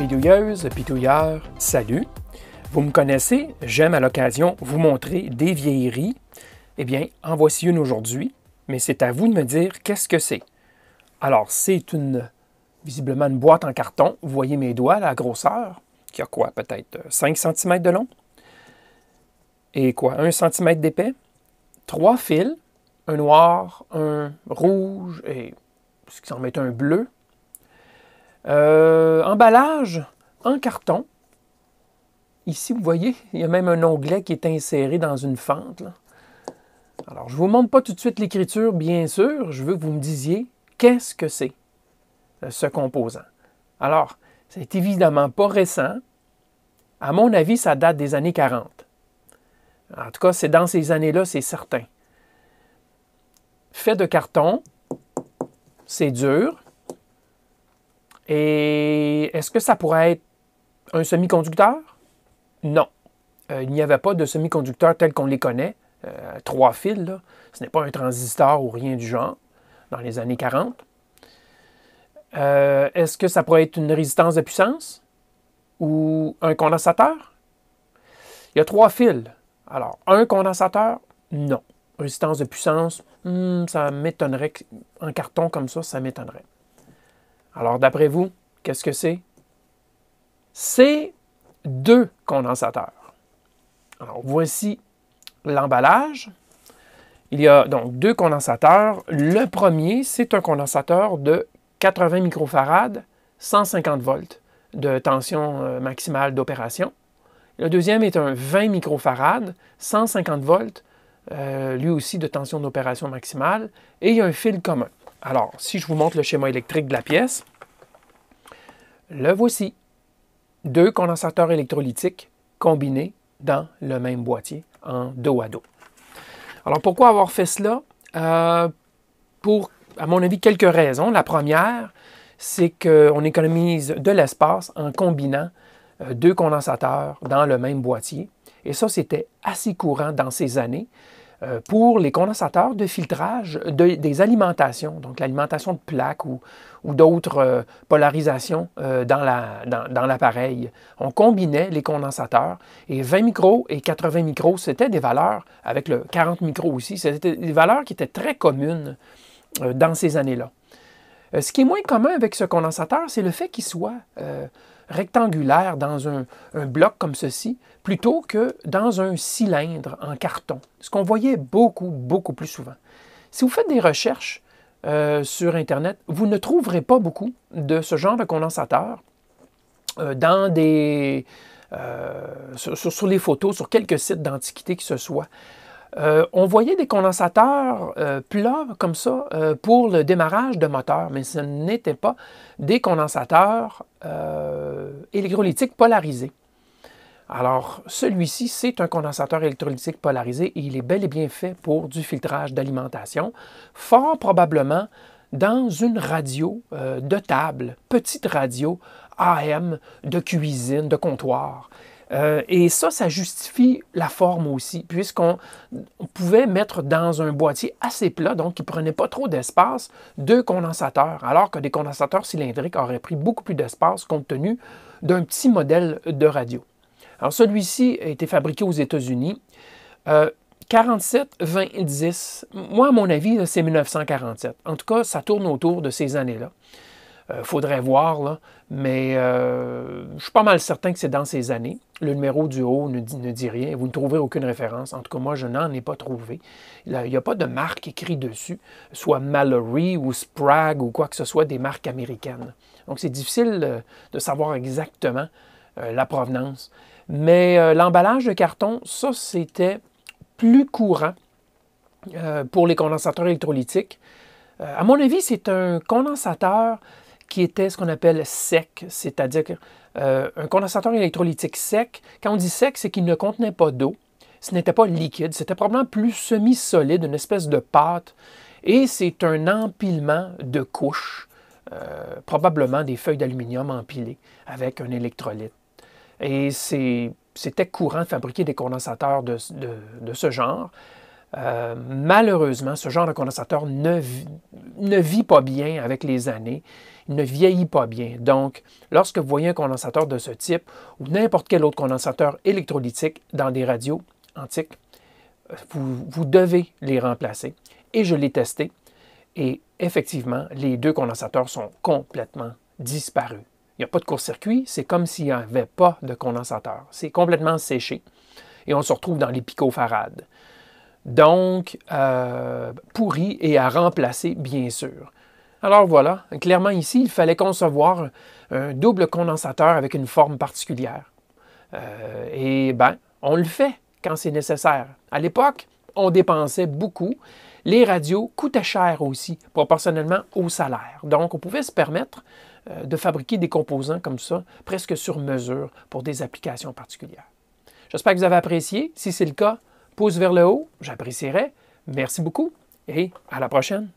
Bidouilleuse, bidouilleur, salut! Vous me connaissez, j'aime à l'occasion vous montrer des vieilleries. Eh bien, en voici une aujourd'hui, mais c'est à vous de me dire qu'est-ce que c'est. Alors, c'est visiblement une boîte en carton. Vous voyez mes doigts, la grosseur, qui a quoi, peut-être 5 cm de long? Et quoi, 1 cm d'épais? 3 fils, un noir, un rouge et ce qui s'en met un bleu. Emballage en carton. Ici, vous voyez, il y a même un onglet qui est inséré dans une fente, là. Alors, je ne vous montre pas tout de suite l'écriture, bien sûr. Je veux que vous me disiez qu'est-ce que c'est, ce composant. Alors, c'est évidemment pas récent. À mon avis, ça date des années 40. En tout cas, c'est dans ces années-là, c'est certain. Fait de carton, c'est dur. Et est-ce que ça pourrait être un semi-conducteur? Non. Il n'y avait pas de semi-conducteurs tels qu'on les connaît. 3 fils, là. Ce n'est pas un transistor ou rien du genre, dans les années 40. Est-ce que ça pourrait être une résistance de puissance? Ou un condensateur? Il y a 3 fils. Alors, un condensateur? Non. Résistance de puissance? Ça m'étonnerait. En carton comme ça m'étonnerait. Alors, d'après vous, qu'est-ce que c'est? C'est 2 condensateurs. Alors, voici l'emballage. Il y a donc 2 condensateurs. Le premier, c'est un condensateur de 80 microfarad, 150 volts de tension maximale d'opération. Le deuxième est un 20 microfarad, 150 volts, lui aussi de tension d'opération maximale, et il y a un fil commun. Alors, si je vous montre le schéma électrique de la pièce, le voici. 2 condensateurs électrolytiques combinés dans le même boîtier, en dos à dos. Alors, pourquoi avoir fait cela? Pour, à mon avis, quelques raisons. La première, c'est qu'on économise de l'espace en combinant 2 condensateurs dans le même boîtier. Et ça, c'était assez courant dans ces années pour les condensateurs de filtrage des alimentations, donc l'alimentation de plaques ou d'autres polarisations dans l'appareil. On combinait les condensateurs et 20 micros et 80 micros, c'était des valeurs, avec le 40 micros aussi, c'était des valeurs qui étaient très communes dans ces années-là. Ce qui est moins commun avec ce condensateur, c'est le fait qu'il soit rectangulaire dans un bloc comme ceci, plutôt que dans un cylindre en carton. Ce qu'on voyait beaucoup, beaucoup plus souvent. Si vous faites des recherches sur Internet, vous ne trouverez pas beaucoup de ce genre de condensateur dans sur les photos, sur quelques sites d'antiquité que ce soit. On voyait des condensateurs plats comme ça pour le démarrage de moteurs, mais ce n'étaient pas des condensateurs électrolytiques polarisés. Alors, celui-ci, c'est un condensateur électrolytique polarisé et il est bel et bien fait pour du filtrage d'alimentation, fort probablement dans une radio de table, petite radio AM de cuisine, de comptoir. Et ça justifie la forme aussi, puisqu'on pouvait mettre dans un boîtier assez plat, donc qui ne prenait pas trop d'espace, 2 condensateurs, alors que des condensateurs cylindriques auraient pris beaucoup plus d'espace compte tenu d'un petit modèle de radio. Alors celui-ci a été fabriqué aux États-Unis. 47-20-10, moi à mon avis, c'est 1947. En tout cas, ça tourne autour de ces années-là. Faudrait voir, là, mais je suis pas mal certain que c'est dans ces années. Le numéro du haut ne dit rien. Vous ne trouverez aucune référence. En tout cas, moi, je n'en ai pas trouvé. Il n'y a pas de marque écrite dessus, soit Mallory ou Sprague ou quoi que ce soit, des marques américaines. Donc, c'est difficile de savoir exactement la provenance. Mais l'emballage de carton, ça, c'était plus courant pour les condensateurs électrolytiques. À mon avis, c'est un condensateur qui était ce qu'on appelle sec, c'est-à-dire un condensateur électrolytique sec. Quand on dit sec, c'est qu'il ne contenait pas d'eau, ce n'était pas liquide, c'était probablement plus semi-solide, une espèce de pâte, et c'est un empilement de couches, probablement des feuilles d'aluminium empilées avec un électrolyte. Et c'était courant de fabriquer des condensateurs de ce genre. Malheureusement, ce genre de condensateur ne vit pas bien avec les années. Il ne vieillit pas bien. Donc, lorsque vous voyez un condensateur de ce type ou n'importe quel autre condensateur électrolytique dans des radios antiques, vous devez les remplacer. Et je l'ai testé. Et effectivement, les deux condensateurs sont complètement disparus. Il n'y a pas de court-circuit, c'est comme s'il n'y avait pas de condensateur. C'est complètement séché. Et on se retrouve dans les picofarades. Donc, pourri et à remplacer, bien sûr. Alors voilà, clairement ici, il fallait concevoir un double condensateur avec une forme particulière. Et bien, on le fait quand c'est nécessaire. À l'époque, on dépensait beaucoup. Les radios coûtaient cher aussi, proportionnellement au salaire. Donc, on pouvait se permettre de fabriquer des composants comme ça, presque sur mesure, pour des applications particulières. J'espère que vous avez apprécié. Si c'est le cas, pouce vers le haut, j'apprécierais. Merci beaucoup et à la prochaine.